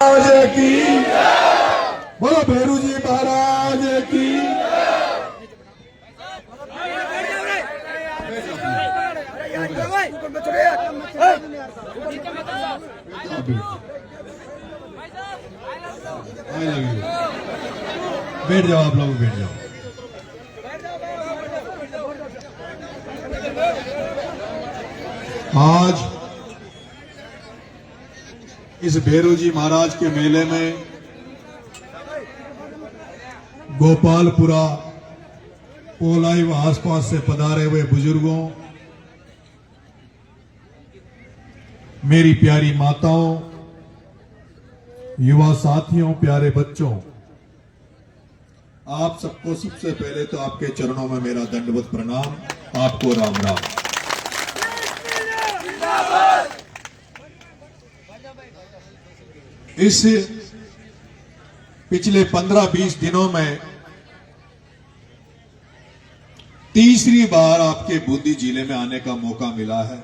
महाराज की बोलो, भेरू जी महाराज की। बैठ जाओ, आप लोग बैठ जाओ। आज इस भेरू जी महाराज के मेले में गोपालपुरा, पोलाई व आसपास से पधारे हुए बुजुर्गों, मेरी प्यारी माताओं, युवा साथियों, प्यारे बच्चों, आप सबको सबसे पहले तो आपके चरणों में मेरा दंडवत प्रणाम। आपको राम राम। इस पिछले 15-20 दिनों में तीसरी बार आपके बूंदी जिले में आने का मौका मिला है।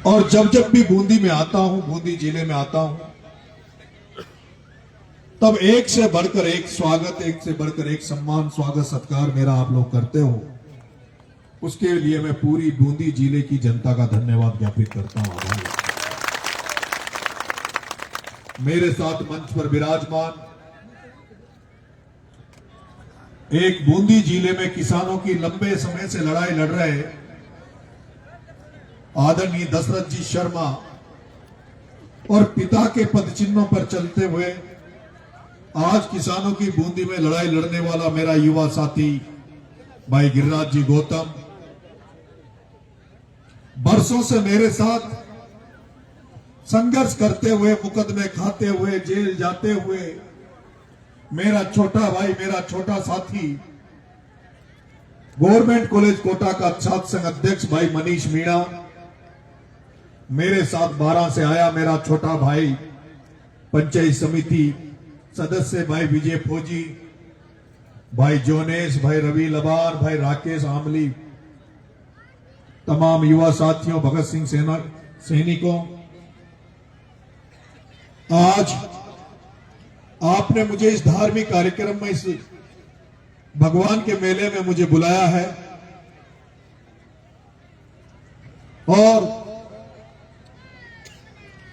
और जब जब भी बूंदी में आता हूं, बूंदी जिले में आता हूं, तब एक से बढ़कर एक स्वागत, एक से बढ़कर एक सम्मान, स्वागत सत्कार मेरा आप लोग करते हो। उसके लिए मैं पूरी बूंदी जिले की जनता का धन्यवाद ज्ञापित करता हूं। आभार। मेरे साथ मंच पर विराजमान एक बूंदी जिले में किसानों की लंबे समय से लड़ाई लड़ रहे आदरणीय दशरथ जी शर्मा और पिता के पद चिन्हों पर चलते हुए आज किसानों की बूंदी में लड़ाई लड़ने वाला मेरा युवा साथी भाई गिरिराज जी गौतम, बरसों से मेरे साथ संघर्ष करते हुए, मुकदमे खाते हुए, जेल जाते हुए मेरा छोटा भाई, मेरा छोटा साथी, गवर्नमेंट कॉलेज कोटा का छात्र संघ अध्यक्ष भाई मनीष मीणा मेरे साथ 12 से आया। मेरा छोटा भाई पंचायत समिति सदस्य भाई विजय फौजी, भाई जोनेश, भाई रवि लबार, भाई राकेश आमली, तमाम युवा साथियों, भगत सिंह सेना सैनिकों, आज आपने मुझे इस धार्मिक कार्यक्रम में, इस भगवान के मेले में मुझे बुलाया है। और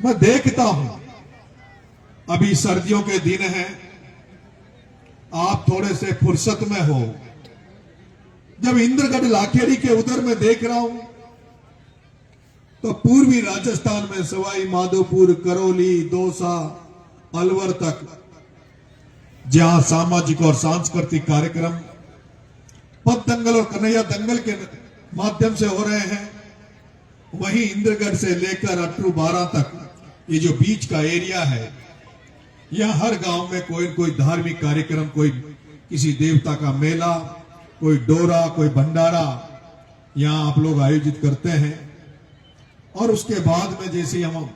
मैं देखता हूं, अभी सर्दियों के दिन हैं, आप थोड़े से फुर्सत में हो। जब इंद्रगढ़ लाखेरी के उधर में देख रहा हूं तो पूर्वी राजस्थान में सवाई माधोपुर, करौली, दौसा, अलवर तक जहां सामाजिक और सांस्कृतिक कार्यक्रम पद दंगल और कन्हैया दंगल के माध्यम से हो रहे हैं, वहीं इंद्रगढ़ से लेकर अट्रू 12 तक ये जो बीच का एरिया है, यहां हर गांव में कोई कोई धार्मिक कार्यक्रम, कोई किसी देवता का मेला, कोई डोरा, कोई भंडारा यहां आप लोग आयोजित करते हैं। और उसके बाद में जैसे ही हम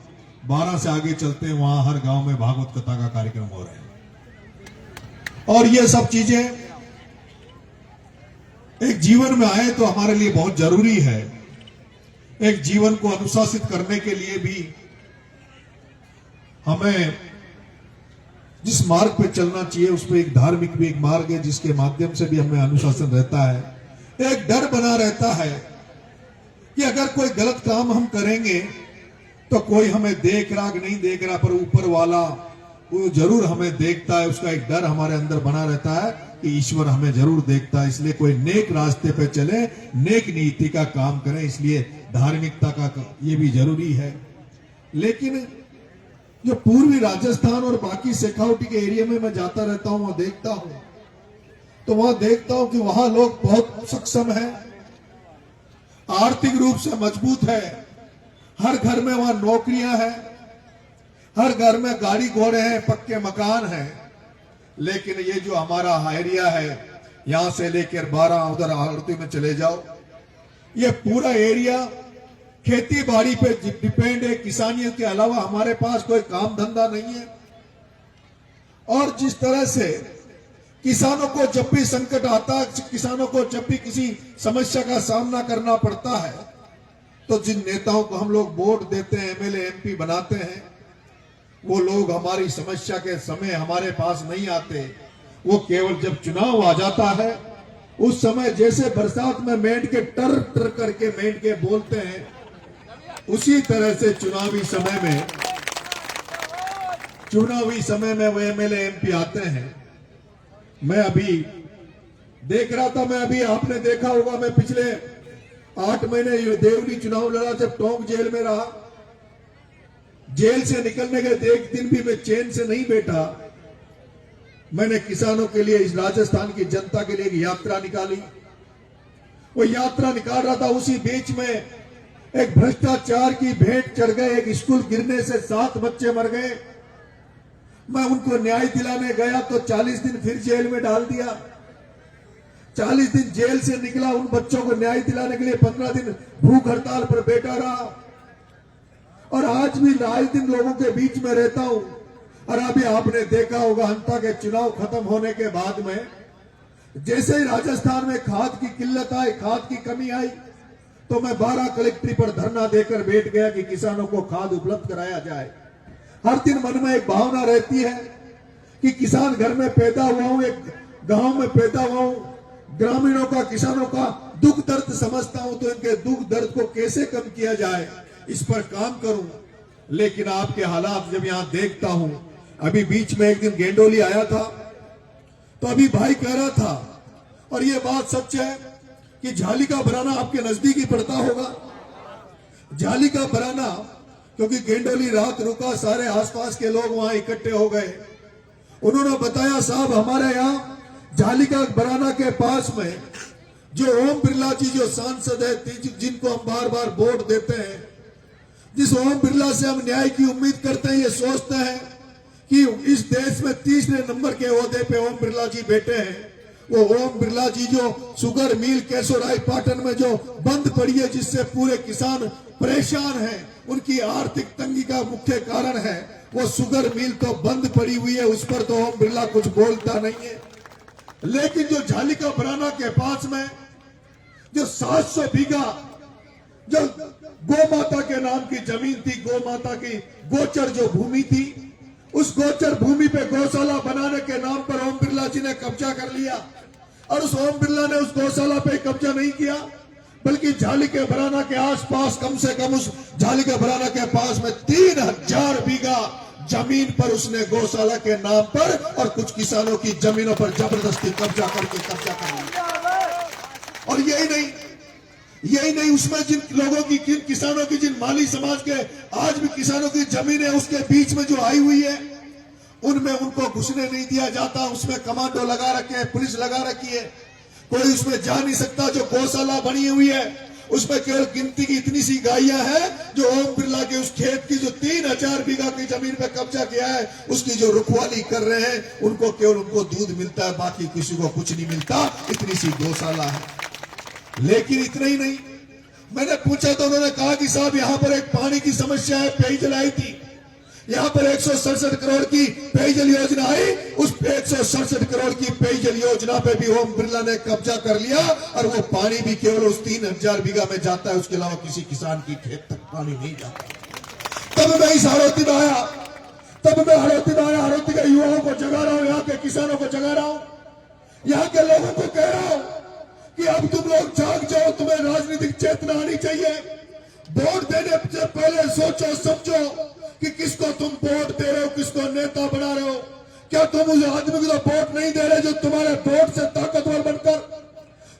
12 से आगे चलते हैं, वहां हर गांव में भागवत कथा का कार्यक्रम हो रहे हैं। और ये सब चीजें एक जीवन में आए तो हमारे लिए बहुत जरूरी है। एक जीवन को अनुशासित करने के लिए भी हमें जिस मार्ग पे चलना चाहिए, उस पर एक धार्मिक भी एक मार्ग है, जिसके माध्यम से भी हमें अनुशासन रहता है। एक डर बना रहता है कि अगर कोई गलत काम हम करेंगे तो कोई हमें देख रहा कि नहीं देख रहा, पर ऊपर वाला वो जरूर हमें देखता है। उसका एक डर हमारे अंदर बना रहता है कि ईश्वर हमें जरूर देखता है। इसलिए कोई नेक रास्ते पे चले, नेक नीति का काम करें, इसलिए धार्मिकता का ये भी जरूरी है। लेकिन जो पूर्वी राजस्थान और बाकी शेखावटी के एरिया में मैं जाता रहता हूं, वहां देखता हूं तो वहां देखता हूं कि वहां लोग बहुत सक्षम हैं, आर्थिक रूप से मजबूत है, हर घर में वहां नौकरियां हैं, हर घर में गाड़ी घोड़े हैं, पक्के मकान हैं। लेकिन ये जो हमारा एरिया है, यहां से लेकर 12 उधर आरती में चले जाओ, ये पूरा एरिया खेती बाड़ी पे डिपेंड है। किसानियों के अलावा हमारे पास कोई काम धंधा नहीं है। और जिस तरह से किसानों को जब भी संकट आता है, किसानों को जब भी किसी समस्या का सामना करना पड़ता है, तो जिन नेताओं को हम लोग वोट देते हैं, एमएलए एमपी बनाते हैं, वो लोग हमारी समस्या के समय हमारे पास नहीं आते। वो केवल जब चुनाव आ जाता है उस समय जैसे बरसात में मेंढके टर टर करके मेंढके बोलते हैं, उसी तरह से चुनावी समय में वो एमएलए एमपी आते हैं। मैं अभी देख रहा था, मैं अभी आपने देखा होगा, मैं पिछले 8 महीने देवली चुनाव लड़ा, जब टोंक जेल में रहा। जेल से निकलने के एक दिन भी मैं चैन से नहीं बैठा। मैंने किसानों के लिए, इस राजस्थान की जनता के लिए एक यात्रा निकाली। वो यात्रा निकाल रहा था, उसी बीच में एक भ्रष्टाचार की भेंट चढ़ गए। एक स्कूल गिरने से 7 बच्चे मर गए। मैं उनको न्याय दिलाने गया तो 40 दिन फिर जेल में डाल दिया। 40 दिन जेल से निकला, उन बच्चों को न्याय दिलाने के लिए 15 दिन भूख हड़ताल पर बैठा रहा। और आज भी आए दिन लोगों के बीच में रहता हूं। और अभी आपने देखा होगा, हंता के चुनाव खत्म होने के बाद में जैसे ही राजस्थान में खाद की किल्लत आई, खाद की कमी आई, तो मैं 12 कलेक्ट्री पर धरना देकर बैठ गया कि किसानों को खाद उपलब्ध कराया जाए। हर दिन मन में एक भावना रहती है कि किसान घर में पैदा हुआ हूं, एक गांव में पैदा हुआ हूं, ग्रामीणों का, किसानों का दुख दर्द समझता हूं, तो इनके दुख दर्द को कैसे कम किया जाए, इस पर काम करूं। लेकिन आपके हालात जब यहां देखता हूं, अभी बीच में एक दिन गेंडोली आया था, तो अभी भाई कह रहा था, और ये बात सच है कि झाली का बराना आपके नजदीक ही पड़ता होगा। झाली का बराना, क्योंकि गेंडोली रात रुका, सारे आसपास के लोग वहां इकट्ठे हो गए। उन्होंने बताया, साहब हमारे यहाँ झाली का बराना के पास में जो ओम बिरला जी जो सांसद है, जिनको हम बार बार वोट देते हैं, जिस ओम बिरला से हम न्याय की उम्मीद करते हैं, ये सोचते हैं कि इस देश में तीसरे नंबर के ओहदे पे ओम बिरला जी बैठे हैं। वो ओम बिरला जी जो शुगर मिल केशोराय पाटन में जो बंद पड़ी है, जिससे पूरे किसान परेशान हैं, उनकी आर्थिक तंगी का मुख्य कारण है वो शुगर मिल तो बंद पड़ी हुई है, उस पर तो ओम बिरला कुछ बोलता नहीं है। लेकिन जो झाली का बराना के पास में जो 700 बीघा जो गौ माता के नाम की जमीन थी, गौ माता की गोचर जो भूमि थी, उस गोचर भूमि पे गौशाला बनाने के नाम पर ओम बिरला जी ने कब्जा कर लिया। और उस ओम बिरला ने उस गौशाला पे कब्जा नहीं किया, बल्कि झाली के बराना के आसपास, कम से कम उस झाली के बराना के पास में 3000 बीघा जमीन पर उसने गौशाला के नाम पर और कुछ किसानों की जमीनों पर जबरदस्ती कब्जा कर लिया। और यही नहीं, उसमें जिन लोगों की, जिन किसानों की, जिन माली समाज के आज भी किसानों की जमीन है, उसके बीच में जो आई हुई है, उनमें उनको घुसने नहीं दिया जाता। उसमें कमांडो लगा रखे हैं, पुलिस लगा रखी है, कोई उसमें जा नहीं सकता। जो गौशाला बनी हुई है, उसमें केवल गिनती की इतनी सी गायें हैं जो ओम बिरला के उस खेत की जो 3000 बीघा की जमीन पे कब्जा किया है, उसकी जो रखवाली कर रहे हैं, उनको केवल उनको दूध मिलता है, बाकी किसी को कुछ नहीं मिलता। इतनी सी गौशाला है। लेकिन इतना ही नहीं, मैंने पूछा तो उन्होंने कहा कि साहब यहाँ पर एक पानी की समस्या है, पेयजल आई थी, यहाँ पर 167 करोड़ की पेयजल योजना आई, उस 167 करोड़ की पेयजल योजना पे भी ओम बिरला ने कब्जा कर लिया। और वो पानी भी केवल उस 3000 बीघा में जाता है, उसके अलावा किसी किसान की खेत तक पानी नहीं जाता। तब मैं इस हड़ौती में आया, हड़ौती के युवाओं को जगा रहा हूं, यहाँ के किसानों को जगा रहा हूं, यहाँ के लोगों को कह रहा हूं कि अब तुम लोग जाग जाओ, तुम्हें राजनीतिक चेतना आनी चाहिए। वोट देने से पहले सोचो समझो कि किसको तुम वोट दे रहे हो, किसको नेता बना रहे हो। क्या तुम उस आदमी को वोट नहीं दे रहे जो तुम्हारे वोट से ताकतवर बनकर,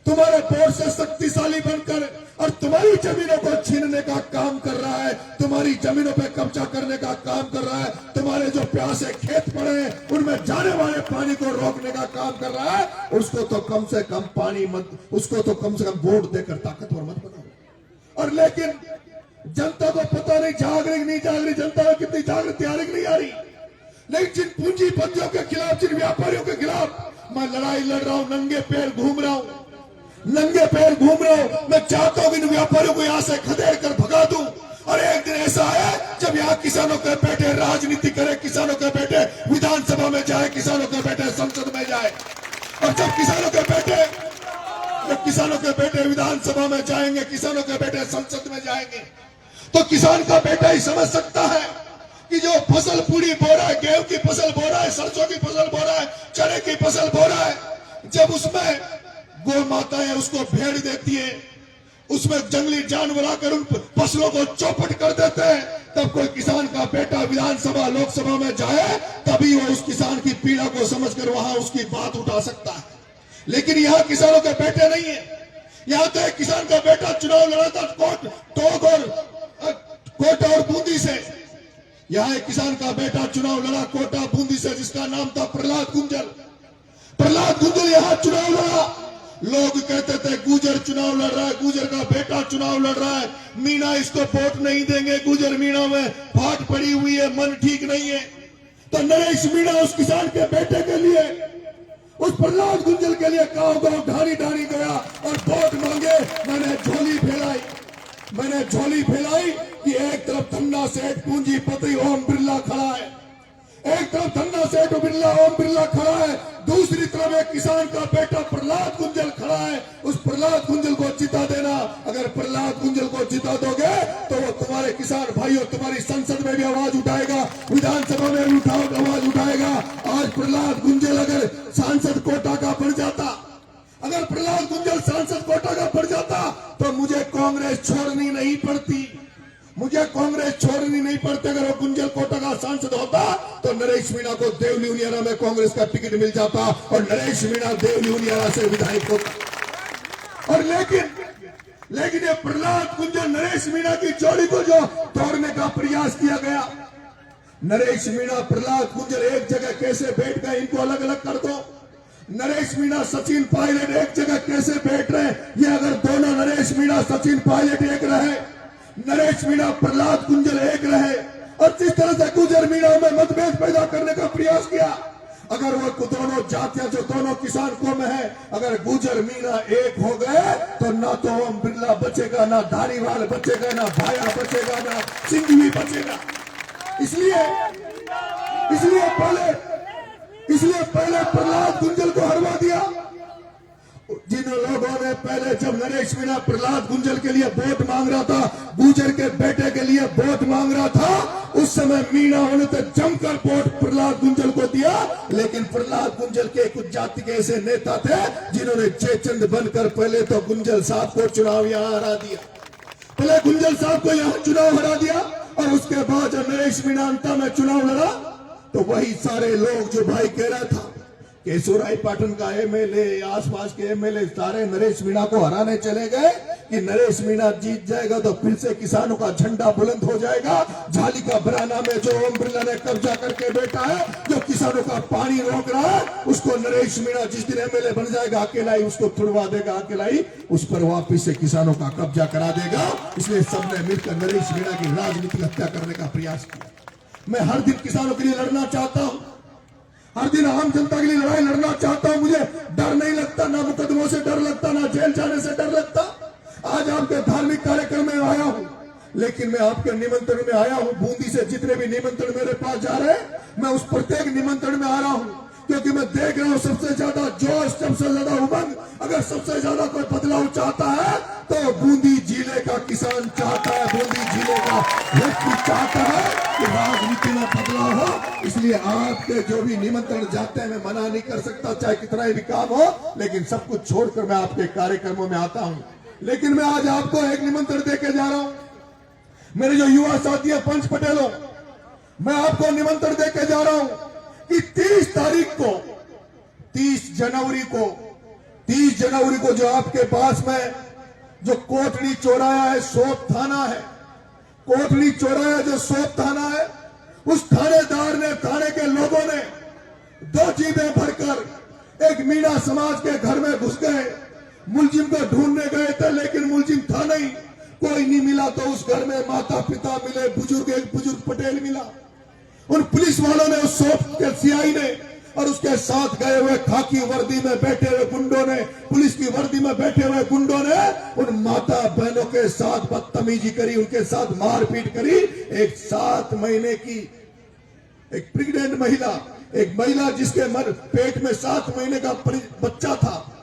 तुम्हारे वोट से शक्तिशाली बनकर और तुम्हारी जमीनों को छीनने का काम कर रहा है, तुम्हारी जमीनों पे कब्जा करने का काम कर रहा है, तुम्हारे जो प्यासे खेत पड़े हैं उनमें जाने वाले पानी को रोकने का काम कर रहा है, उसको तो कम से कम पानी मत, उसको तो कम से कम वोट देकर ताकतवर मत बनाओ। और लेकिन जनता को पता नहीं जाग रही नहीं जाग रही, जनता में कितनी जागृति आ रही नहीं आ रही। लेकिन जिन पूंजीपतियों के खिलाफ, जिन व्यापारियों के खिलाफ मैं लड़ाई लड़ रहा हूं, नंगे पैर घूम रहा हूं, मैं चाहता हूं कि इन व्यापारियों को यहां से खदेड़ कर भगा दूं। और एक दिन ऐसा है जब यहाँ किसानों के बेटे राजनीति करे, किसानों के बेटे विधानसभा में जाए, किसानों के बेटे संसद में जाए। और जब किसानों के बेटे विधानसभा में जाएंगे, किसानों के बेटे संसद में जाएंगे, तो किसान का बेटा ही समझ सकता है कि कि जो फसल पूरी बो रहा है, गेहूं की फसल बो रहा है, सरसों की फसल बो रहा है, चने की फसल बो रहा है, जब उसमें गौ माताएं उसको भेड़ देती है, उसमें जंगली जानवर आकर उन फसलों को चौपट कर देते हैं, तब कोई किसान का बेटा विधानसभा लोकसभा में जाए तभी वो उस किसान की पीड़ा को समझकर वहां उसकी बात उठा सकता है। लेकिन यहाँ किसानों के बेटे नहीं है। यहाँ तो एक किसान का बेटा चुनाव लड़ा था कोटा और बूंदी से। यहाँ एक किसान का बेटा चुनाव लड़ा कोटा बूंदी से, जिसका नाम था प्रहलाद गुंजल। प्रहलाद गुंजल यहाँ चुनाव लड़ा। लोग कहते थे गुजर चुनाव लड़ रहा है, गुजर का बेटा चुनाव लड़ रहा है, मीणा इसको वोट नहीं देंगे, गुजर मीणा में फाट पड़ी हुई है, मन ठीक नहीं है। तो नरेश मीणा उस किसान के बेटे के लिए, उस प्रहलाद गुंजल के लिए गांव गांव ढाणी ढाणी गया और वोट मांगे। मैंने झोली फैलाई कि एक तरफ धन्ना सेठ पूंजीपति ओम बिरला खड़ा है, एक तरफ धन्ना सेठ ओम बिरला खड़ा है, दूसरी तरफ एक किसान का बेटा प्रहलाद गुंजल खड़ा है। उस प्रहलाद गुंजल को जिता देना। अगर प्रहलाद गुंजल को जिता दोगे तो वो तुम्हारे किसान भाइयों, तुम्हारी संसद में भी आवाज उठाएगा, विधानसभा में भी आवाज उठाएगा। आज प्रहलाद गुंजल अगर सांसद कोटा का बढ़ जाता, अगर प्रहलाद गुंजल सांसद कोटा का बढ़ जाता तो मुझे कांग्रेस छोड़नी नहीं पड़ती, मुझे कांग्रेस छोड़नी नहीं पड़ती। अगर वो गुंजल कोटा का सांसद होता तो नरेश मीणा को देवली उनियारा में कांग्रेस का टिकट मिल जाता और नरेश मीणा देवली उनियारा से विधायक होता। और लेकिन ये प्रहलाद गुंजल नरेश मीणा की जोड़ी को जो तोड़ने का प्रयास किया गया, नरेश मीणा प्रहलाद गुंजल एक जगह कैसे बैठ गए, इनको अलग अलग कर दो। नरेश मीणा सचिन पायलट एक जगह कैसे बैठ रहे, ये अगर दोनों नरेश मीणा सचिन पायलट एक रहे, नरेश मीणा प्रहलाद गुंजल एक रहे, और जिस तरह से गुजर मीणा में मतभेद पैदा करने का प्रयास किया, अगर वो दोनों जातियां जो दोनों किसान कौम है, अगर गुजर मीणा एक हो गए तो ना तो ओम बिरला बचेगा, ना धारीवाल बचेगा, ना भाया बचेगा, ना सिंघवी बचेगा। इसलिए पहले प्रहलाद गुंजल को हरवा दिया। जिन लोगों ने पहले जब नरेश मीणा प्रहलाद गुंजल के लिए वोट मांग रहा था, गुजर के बेटे के लिए वोट मांग रहा था, उस समय मीणा ने तो जमकर वोट प्रहलाद गुंजल को दिया। लेकिन प्रहलाद गुंजल के कुछ जाति के ऐसे नेता थे जिन्होंने चेचंद बनकर पहले तो गुंजल साहब को चुनाव यहाँ हरा दिया, पहले गुंजल साहब को यहाँ चुनाव हरा दिया, और उसके बाद जब नरेश मीणा अंता में चुनाव लड़ा तो वही सारे लोग जो भाई कह रहा था केशोराई पाटन का एमएलए, आसपास के एमएलए सारे नरेश मीणा को हराने चले गए कि नरेश मीणा जीत जाएगा तो फिर से किसानों का झंडा बुलंद हो जाएगा। झाली का बराना में जो ओम बिरला ने कब्जा करके बैठा है, जो किसानों का पानी रोक रहा है, उसको नरेश मीणा जिस दिन एमएलए बन जाएगा अकेला ही उसको तुड़वा देगा, अकेला ही उस पर वापिस से किसानों का कब्जा करा देगा। इसलिए सबने मिलकर नरेश मीणा की राजनीतिक हत्या करने का प्रयास किया। मैं हर दिन किसानों के लिए लड़ना चाहता हूं, हर दिन आम जनता के लिए लड़ाई लड़ना चाहता हूं। मुझे डर नहीं लगता, ना मुकदमों से डर लगता, ना जेल जाने से डर लगता। आज आपके धार्मिक कार्यक्रम में आया हूं, लेकिन मैं आपके निमंत्रण में आया हूं। बूंदी से जितने भी निमंत्रण मेरे पास जा रहे हैं, मैं उस प्रत्येक निमंत्रण में आ रहा हूं, क्योंकि मैं देख रहा हूं सबसे ज्यादा जोश, सबसे ज्यादा उमंग, अगर सबसे ज्यादा कोई बदलाव चाहता है तो बूंदी जिले का किसान चाहता है, बूंदी जिले का व्यक्ति चाहता है कि राजनीति में बदलाव हो। इसलिए आपके जो भी निमंत्रण जाते हैं मैं मना नहीं कर सकता, चाहे कितना भी काम हो, लेकिन सब कुछ छोड़कर मैं आपके कार्यक्रमों में आता हूं। लेकिन मैं आज आपको एक निमंत्रण देके जा रहा हूं। मेरे जो युवा साथी है पंच पटेलों, मैं आपको निमंत्रण देके जा रहा हूं कि 30 तारीख को, 30 जनवरी को जो आपके पास में जो कोटली चौराया है, सोप थाना है, कोटली चौराया जो सोप थाना है, उस थानेदार ने, थाने के लोगों ने 2 जीपें भरकर एक मीणा समाज के घर में घुस गए। मुलजिम को ढूंढने गए थे, लेकिन मुलजिम था नहीं, कोई नहीं मिला। तो उस घर में माता पिता मिले, एक बुजुर्ग पटेल मिला। उन पुलिस वालों ने, उस सोप के सीआई ने और उसके साथ गए हुए खाकी वर्दी में बैठे हुए गुंडों ने, पुलिस की वर्दी में बैठे हुए गुंडों ने उन माता बहनों के साथ बदतमीजी करी, उनके साथ मारपीट करी। एक 7 महीने की एक प्रेग्नेंट महिला, एक महिला जिसके पेट में 7 महीने का बच्चा था,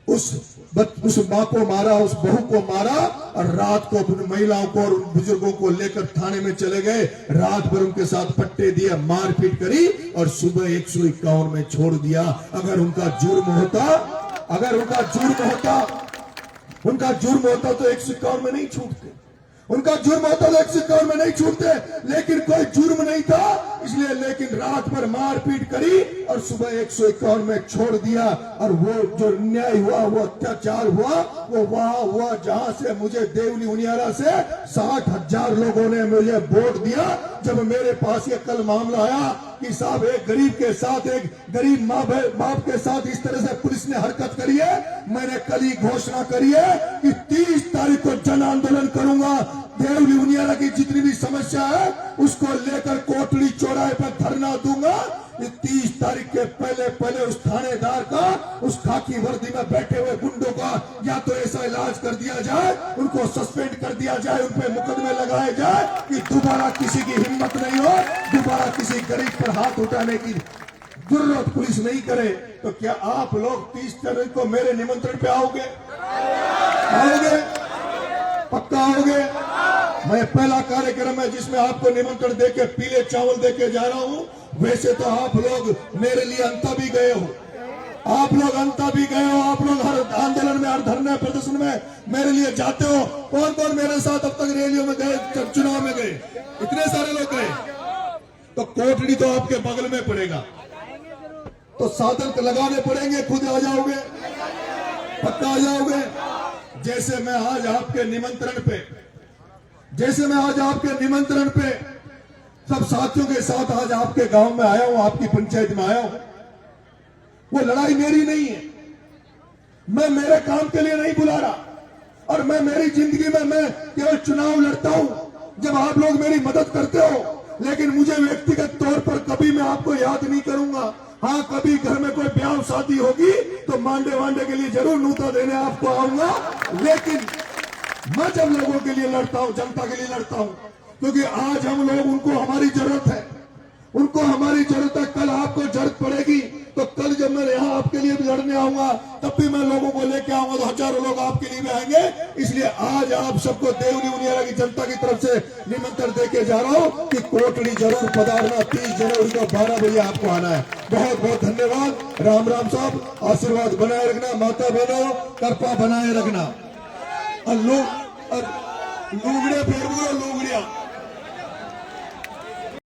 उस माँ को मारा, उस बहू को मारा और रात को अपनी महिलाओं को और उन बुजुर्गों को लेकर थाने में चले गए। रात भर उनके साथ पट्टे दिए, मारपीट करी और सुबह 151 में छोड़ दिया। अगर उनका जुर्म होता तो 151 में नहीं छूटते। उनका जुर्म होता तो 151 में नहीं छूटते, लेकिन कोई जुर्म नहीं था इसलिए, लेकिन रात भर मारपीट करी और सुबह 151 में छोड़ दिया। और वो जो न्याय हुआ, वो अत्याचार हुआ, वो वहां हुआ जहां से मुझे देवली उनियारा से 60,000 लोगों ने मुझे वोट दिया। जब मेरे पास ये कल मामला आया कि साहब एक गरीब के साथ, एक गरीब बाप के साथ इस तरह से पुलिस ने हरकत करी है, मैंने कल ही घोषणा करी है कि 30 तारीख को जन आंदोलन करूंगा। देवली उनियारा की जितनी भी समस्या है उसको लेकर कोटली चौराहे पर धरना दूंगा। 30 तारीख के पहले उस थानेदार का, उस खाकी वर्दी में बैठे हुए गुंडों का या तो ऐसा इलाज कर दिया जाए, उनको सस्पेंड कर दिया जाए, उन पे मुकदमे लगाए जाए कि दोबारा किसी की हिम्मत नहीं हो, दोबारा किसी गरीब पर हाथ उठाने की जरूरत पुलिस नहीं करे। तो क्या आप लोग 30 तारीख को मेरे निमंत्रण पे आओगे? पक्का आओगे? मैं पहला कार्यक्रम है जिसमें आपको निमंत्रण देके पीले चावल देके जा रहा हूं। वैसे तो आप लोग मेरे लिए अंता भी गए हो, आप लोग हर आंदोलन में, हर धरने प्रदर्शन में मेरे लिए जाते हो। कौन कौन मेरे साथ अब तक रैलियों में गए, चुनाव में गए? इतने सारे लोग गए। तो कोटड़ी तो आपके बगल में पड़ेगा, तो साधन लगाने पड़ेंगे, खुद आ जाओगे? पक्का आ जाओगे? जैसे मैं आज आपके निमंत्रण पे सब साथियों के साथ आज आपके गांव में आया हूं, आपकी पंचायत में आया हूं। वो लड़ाई मेरी नहीं है, मैं मेरे काम के लिए नहीं बुला रहा, और मैं मेरी जिंदगी में मैं केवल चुनाव लड़ता हूं जब आप लोग मेरी मदद करते हो। लेकिन मुझे व्यक्तिगत तौर पर कभी मैं आपको याद नहीं करूंगा। हाँ, कभी घर में कोई ब्याह शादी होगी तो मांडे के लिए जरूर नूता देने आपको आऊंगा। लेकिन मैं जब लोगों के लिए लड़ता हूं, जनता के लिए लड़ता हूं, क्योंकि आज हम लोग, उनको हमारी जरूरत है, कल आपको जरूरत पड़ेगी। तो कल जब मैं यहाँ आपके लिए भी लड़ने आऊंगा तब भी मैं लोगों को लेके आऊंगा, तो हजारों लोग आपके लिए भी आएंगे। इसलिए आज आप सबको देवली उनियारा की जनता की तरफ से निमंत्रण देके जा रहा हूं कि कोटड़ी जरूर पधारना। 30 जनवरी को 12 बजे आपको आना है। बहुत बहुत धन्यवाद। राम राम साहब, आशीर्वाद बनाए रखना, माता बहनों कृपा बनाए रखना। और लोग लुगड़े फेर बोलो, लुगड़िया